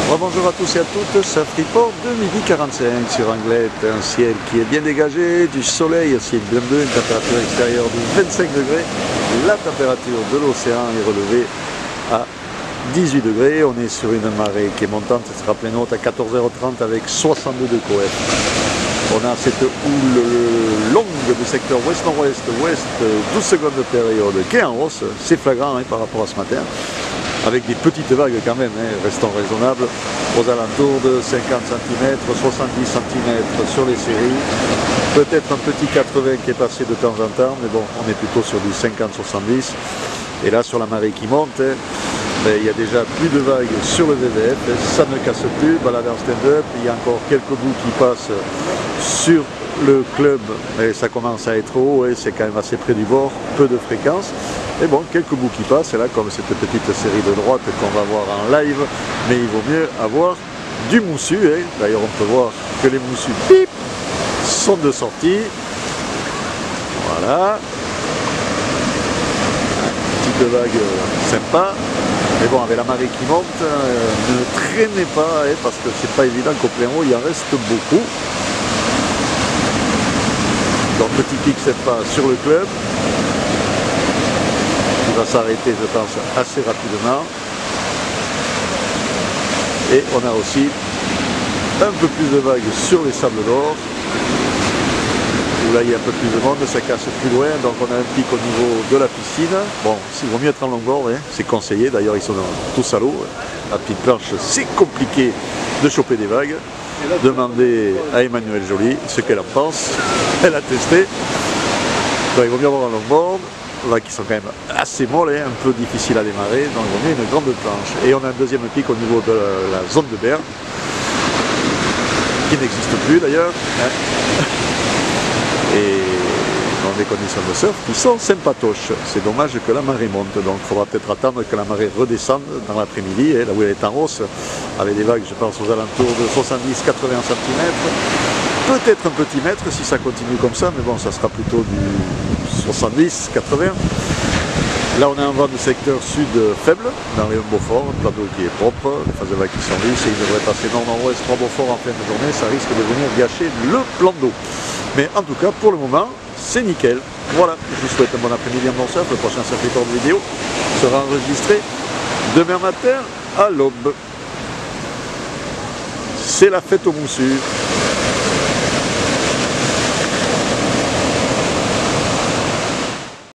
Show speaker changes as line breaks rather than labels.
Bonjour à tous et à toutes, Surf Report de midi 45 sur Anglette, un ciel qui est bien dégagé, du soleil, un ciel bleu, une température extérieure de 25 degrés, la température de l'océan est relevée à 18 degrés, on est sur une marée qui est montante, ce sera pleine haute à 14h30 avec 62 de coef. On a cette houle longue du secteur ouest-nord-ouest, ouest, 12 secondes de période qui est en hausse, c'est flagrant par rapport à ce matin. Avec des petites vagues quand même, restons raisonnables, aux alentours de 50 cm, 70 cm sur les séries, peut-être un petit 80 qui est passé de temps en temps, mais bon, on est plutôt sur du 50-70, et là sur la marée qui monte, il y a déjà plus de vagues sur le VVF, ça ne casse plus, balade en stand-up, il y a encore quelques bouts qui passent sur le club, mais ça commence à être haut, et c'est quand même assez près du bord, peu de fréquence. Et bon, quelques bouts qui passent, et là comme cette petite série de droite qu'on va voir en live, mais il vaut mieux avoir du moussu, d'ailleurs on peut voir que les moussus pip, sont de sortie. Voilà. Petite vague sympa. Mais bon, avec la marée qui monte, ne traînez pas, parce que c'est pas évident qu'au plein haut il en reste beaucoup. Donc petit pic sympa sur le club. Va s'arrêter, je pense, assez rapidement. Et on a aussi un peu plus de vagues sur les sables d'or, où là il y a un peu plus de monde, ça casse plus loin, donc on a un pic au niveau de la piscine. Bon, il vaut mieux être en longboard, c'est conseillé, d'ailleurs ils sont tous à l'eau. À petite planche, c'est compliqué de choper des vagues. Demandez à Emmanuelle Joly ce qu'elle en pense, elle a testé. Donc il vaut mieux avoir un longboard. Là qui sont quand même assez molles, un peu difficiles à démarrer, donc on a une grande planche. Et on a un deuxième pic au niveau de la zone de berre, qui n'existe plus d'ailleurs. Et dans des conditions de surf qui sont sympatoches. C'est dommage que la marée monte, donc il faudra peut-être attendre que la marée redescende dans l'après-midi, là où elle est en hausse, avec des vagues, je pense, aux alentours de 70-80 cm. Peut-être un petit mètre si ça continue comme ça, mais bon, ça sera plutôt du 70-80. Là, on a un vent du secteur sud faible, dans les Beaufort, un plateau qui est propre, les phases de vagues qui sont lisses, et il devrait passer nord-nord-ouest, trois Beaufort en fin de journée, ça risque de venir gâcher le plan d'eau. Mais en tout cas, pour le moment, c'est nickel. Voilà, je vous souhaite un bon après-midi, un bon surf. Le prochain Surf Report de vidéo sera enregistré demain matin à l'aube. C'est la fête au moussu.